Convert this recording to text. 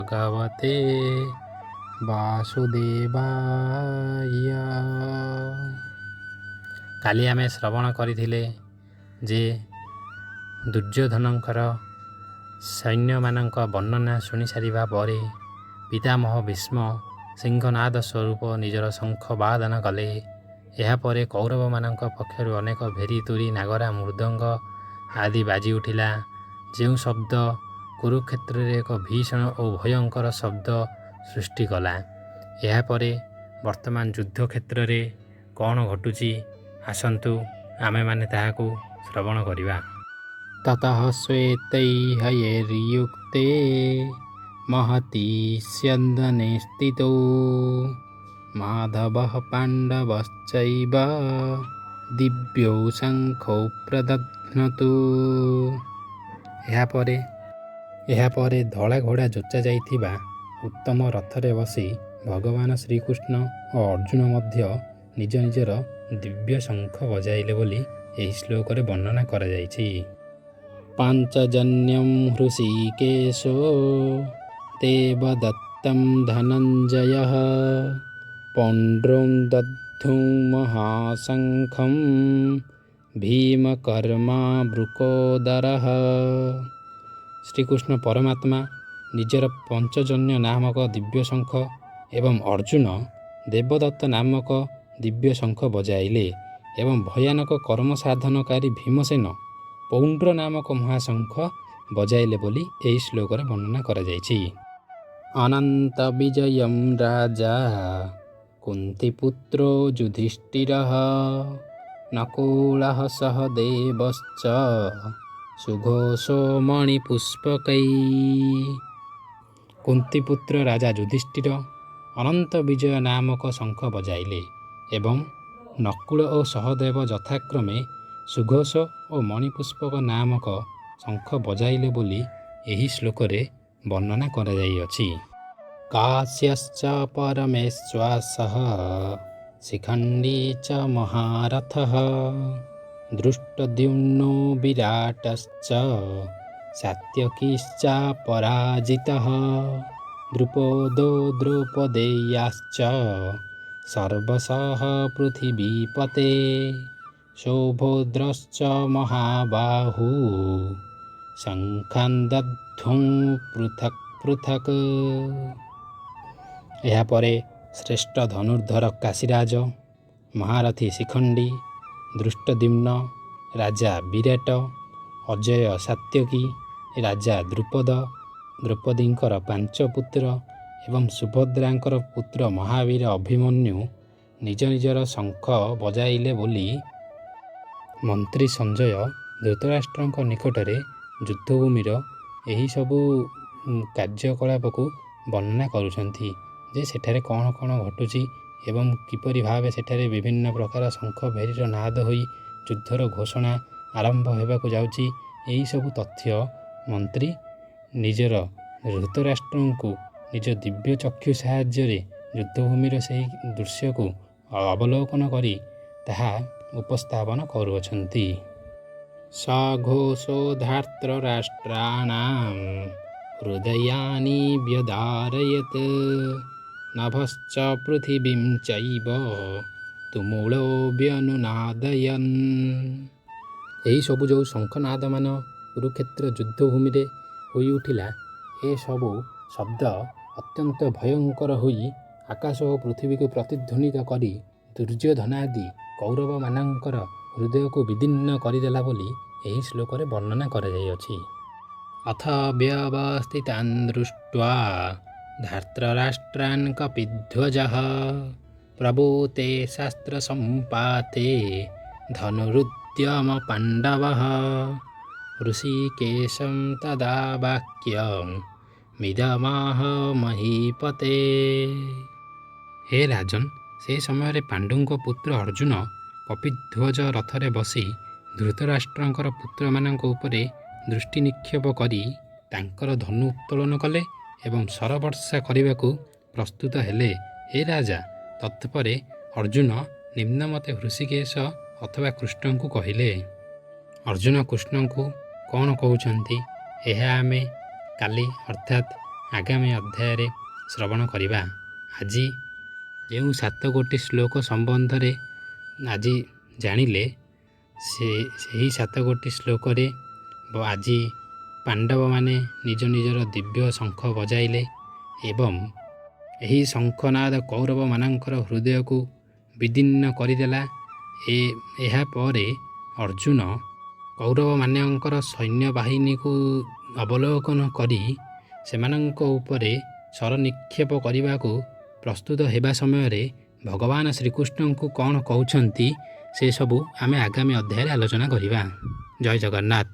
ଭଗବତେ ବାସୁଦେବାୟ। କାଲି ଆମେ ଶ୍ରବଣ କରିଥିଲେ ଯେ ଦୁର୍ଯ୍ୟୋଧନଙ୍କର ସୈନ୍ୟମାନଙ୍କ ବର୍ଣ୍ଣନା ଶୁଣି ସାରିବା ପରେ ପିତାମହ ଭୀଷ୍ମ ସିଂହନାଦ ସ୍ୱରୂପ ନିଜର ଶଙ୍ଖ ବାଦନ କଲେ। ଏହାପରେ କୌରବମାନଙ୍କ ପକ୍ଷରୁ ଅନେକ ଭେରୀ ତୁରୀ ନାଗରା ମୃଦଙ୍ଗ ଆଦି ବାଜି ଉଠିଲା। ଯେଉଁ ଶବ୍ଦ କୁରୁକ୍ଷେତ୍ରରେ ଏକ ଭୀଷଣ ଓ ଭୟଙ୍କର ଶବ୍ଦ ସୃଷ୍ଟି କଲା। ଏହାପରେ ବର୍ତ୍ତମାନ ଯୁଦ୍ଧକ୍ଷେତ୍ରରେ କ'ଣ ଘଟୁଛି ଆସନ୍ତୁ ଆମେମାନେ ତାହାକୁ ଶ୍ରବଣ କରିବା। ତତଃ ଶ୍ୱେତୈହୟୈର୍ୟୁକ୍ତେ ମହତି ସ୍ୟନ୍ଦନେ ସ୍ଥିତୋ ମାଧବଃ ପାଣ୍ଡବଶ୍ଚୈବ ଦିବ୍ୟୌ ଶଙ୍ଖୌ ପ୍ରଦଧ୍ନତୁ। ଏହାପରେ ଧଳା ଘୋଡ଼ା ଯୋଚା ଯାଇଥିବା ଉତ୍ତମ ରଥରେ ବସି ଭଗବାନ ଶ୍ରୀକୃଷ୍ଣ ଓ ଅର୍ଜୁନ ମଧ୍ୟ ନିଜ ନିଜର ଦିବ୍ୟ ଶଙ୍ଖ ବଜାଇଲେ ବୋଲି ଏହି ଶ୍ଲୋକରେ ବର୍ଣ୍ଣନା କରାଯାଇଛି। ପାଞ୍ଚଜନ୍ୟଂ ହୃଷୀକେଶୋ ଦେବଦତ୍तं ଧନଞ୍ଜୟଃ ପୌଣ୍ଡ୍ରଂ ଦଧ୍ନୌ ମହାଶଙ୍ଖଂ ଭୀମକର୍ମା ବୃକୋଦରଃ। ଶ୍ରୀକୃଷ୍ଣ ପରମାତ୍ମା ନିଜର ପଞ୍ଚଜନ୍ୟ ନାମକ ଦିବ୍ୟ ଶଙ୍ଖ ଏବଂ ଅର୍ଜୁନ ଦେବଦତ୍ତ ନାମକ ଦିବ୍ୟ ଶଙ୍ଖ ବଜାଇଲେ ଏବଂ ଭୟାନକ କର୍ମ ସାଧନକାରୀ ଭୀମସେନ ପୌଣ୍ଡ୍ର ନାମକ ମହାଶଙ୍ଖ ବଜାଇଲେ ବୋଲି ଏହି ଶ୍ଲୋକରେ ବର୍ଣ୍ଣନା କରାଯାଇଛି। ଅନନ୍ତ ବିଜୟଂ ରାଜା କୁନ୍ତିପୁତ୍ରୋ ଯୁଧିଷ୍ଠିରଃ ନକୁଳଃ ସହଦେବଶ୍ଚ ସୁଘୋଷୋ ମଣିପୁଷ୍ପକୈଃ। କୁନ୍ତିପୁତ୍ର ରାଜା ଯୁଧିଷ୍ଠିର ଅନନ୍ତ ବିଜୟ ନାମକ ଶଙ୍ଖ ବଜାଇଲେ ଏବଂ ନକୁଳ ଓ ସହଦେବ ଯଥାକ୍ରମେ ସୁଘୋଷ ଓ ମଣିପୁଷ୍ପକ ନାମକ ଶଙ୍ଖ ବଜାଇଲେ ବୋଲି ଏହି ଶ୍ଲୋକରେ ବର୍ଣ୍ଣନା କରାଯାଇଅଛି। କାଶ୍ୟଶ୍ଚ ପରମେଶ୍ୱାସଃ ଶିଖଣ୍ଡୀ ଚ ମହାରଥଃ ଦୃଷ୍ଟଦ୍ୟୁମ୍ନୋ ବିରାଟଶ୍ଚ ସାତ୍ୟକୀଶ୍ଚ ପରାଜିତଃ ଦ୍ରୁପଦୋ ଦ୍ରୌପଦେୟାଶ୍ଚ ସର୍ବଶଃ ପୃଥିବୀପତେ ସୌଭଦ୍ରଶ୍ଚ ମହାବାହୁ ଶଙ୍ଖାନ୍ ଦଧ୍ନୌ ପୃଥକ୍ ପୃଥକ୍। ଏହାପରେ ଶ୍ରେଷ୍ଠ ଧନୁର୍ଦ୍ଧର କାଶୀରାଜ, ମହାରଥୀ ଶିଖଣ୍ଡୀ, ଦୃଷ୍ଟଦ୍ୟୁମ୍ନ, ରାଜା ବିରାଟ, ଅଜୟ ସାତ୍ୟକୀ, ରାଜା ଦ୍ରୁପଦ, ଦ୍ରୌପଦୀଙ୍କର 5 ପୁତ୍ର ଏବଂ ସୁଭଦ୍ରାଙ୍କର ପୁତ୍ର ମହାବୀର ଅଭିମନ୍ୟୁ ନିଜ ନିଜର ଶଙ୍ଖ ବଜାଇଲେ ବୋଲି ମନ୍ତ୍ରୀ ସଞ୍ଜୟ ଧୃତରାଷ୍ଟ୍ରଙ୍କ ନିକଟରେ ଯୁଦ୍ଧଭୂମିର ଏହିସବୁ କାର୍ଯ୍ୟକଳାପକୁ ବର୍ଣ୍ଣନା କରୁଛନ୍ତି ଯେ ସେଠାରେ କ'ଣ କ'ଣ ଘଟୁଛି ଏବଂ କିପରି ଭାବେ ସେଠାରେ ବିଭିନ୍ନ ପ୍ରକାର ଶଙ୍ଖ ଭେରୀର ନାଦ ହୋଇ ଯୁଦ୍ଧର ଘୋଷଣା ଆରମ୍ଭ ହେବାକୁ ଯାଉଛି। ଏହିସବୁ ତଥ୍ୟ ମନ୍ତ୍ରୀ ନିଜର ଧୃତରାଷ୍ଟ୍ରଙ୍କୁ ନିଜ ଦିବ୍ୟ ଚକ୍ଷୁ ସାହାଯ୍ୟରେ ଯୁଦ୍ଧଭୂମିର ସେହି ଦୃଶ୍ୟକୁ ଅବଲୋକନ କରି ତାହା ଉପସ୍ଥାପନ କରୁଅଛନ୍ତି। ସଘୋଷୋ ଧାର୍ତ୍ତରାଷ୍ଟ୍ରାଣାଂ ହୃଦୟାନି ବ୍ୟଦାରୟତ୍ ନଭଶ୍ଚ ପୃଥିବୀଂ ଚୈବ ତୁମୁଳୋ ବ୍ୟନୁନାଦୟନ୍। ଏହିସବୁ ଯେଉଁ ଶଙ୍ଖନାଦମାନ କୁରୁକ୍ଷେତ୍ର ଯୁଦ୍ଧଭୂମିରେ ହୋଇ ଉଠିଲା, ଏସବୁ ଶବ୍ଦ ଅତ୍ୟନ୍ତ ଭୟଙ୍କର ହୋଇ ଆକାଶ ଓ ପୃଥିବୀକୁ ପ୍ରତିଧ୍ୱନିତ କରି ଦୁର୍ଯ୍ୟୋଧନାଦି କୌରବମାନଙ୍କର ହୃଦୟକୁ ବିଦୀର୍ଣ୍ଣ କରିଦେଲା ବୋଲି ଏହି ଶ୍ଲୋକରେ ବର୍ଣ୍ଣନା କରାଯାଇଅଛି। ଅଥ ବ୍ୟବସ୍ଥିତାନ୍ ଦୃଷ୍ଟ୍ୱା ଧାର୍ତ୍ତରାଷ୍ଟ୍ରାନ୍ କପିଧ୍ୱଜଃ ପ୍ରବୃତେ ଶାସ୍ତ୍ର ସମ୍ପାତେ ଧନୁରୁଦ୍ୟମ ପାଣ୍ଡବଃ ହୃଷୀକେଶଂ ତଦା ବାକ୍ୟଂ ମିଦମାହ ମହୀପତେ। ହେ ରାଜନ୍, ସେ ସମୟରେ ପାଣ୍ଡୁଙ୍କ ପୁତ୍ର ଅର୍ଜୁନ କପିଧ୍ୱଜ ରଥରେ ବସି ଧୃତରାଷ୍ଟ୍ରଙ୍କର ପୁତ୍ରମାନଙ୍କ ଉପରେ ଦୃଷ୍ଟି ନିକ୍ଷେପ କରି ତାଙ୍କର ଧନୁ ଉତ୍ତୋଳନ କଲେ ଏବଂ ଶରବର୍ଷା କରିବାକୁ ପ୍ରସ୍ତୁତ ହେଲେ। ହେ ରାଜା, ତତ୍ପରେ ଅର୍ଜୁନ ନିମ୍ନମତେ ହୃଷୀକେଶ ଅଥବା କୃଷ୍ଣଙ୍କୁ କହିଲେ। ଅର୍ଜୁନ କୃଷ୍ଣଙ୍କୁ କ'ଣ କହୁଛନ୍ତି ଏହା ଆମେ କାଲି ଅର୍ଥାତ୍ ଆଗାମୀ ଅଧ୍ୟାୟରେ ଶ୍ରବଣ କରିବା। ଆଜି ଯେଉଁ 7 ଗୋଟି ଶ୍ଲୋକ ସମ୍ବନ୍ଧରେ ଆଜି ଜାଣିଲେ ସେହି 7 ଗୋଟି ଶ୍ଲୋକରେ ଆଜି ପାଣ୍ଡବମାନେ ନିଜ ନିଜର ଦିବ୍ୟ ଶଙ୍ଖ ବଜାଇଲେ ଏବଂ ଏହି ଶଙ୍ଖନାଦ କୌରବମାନଙ୍କର ହୃଦୟକୁ ବିଦୀର୍ଣ୍ଣ କରିଦେଲା। ଏହାପରେ ଅର୍ଜୁନ କୌରବମାନଙ୍କର ସୈନ୍ୟବାହିନୀକୁ ଅବଲୋକନ କରି ସେମାନଙ୍କ ଉପରେ ଶର ନିକ୍ଷେପ କରିବାକୁ ପ୍ରସ୍ତୁତ ହେବା ସମୟରେ ଭଗବାନ ଶ୍ରୀକୃଷ୍ଣଙ୍କୁ କ'ଣ କହୁଛନ୍ତି ସେସବୁ ଆମେ ଆଗାମୀ ଅଧ୍ୟାୟରେ ଆଲୋଚନା କରିବା। ଜୟ ଜଗନ୍ନାଥ।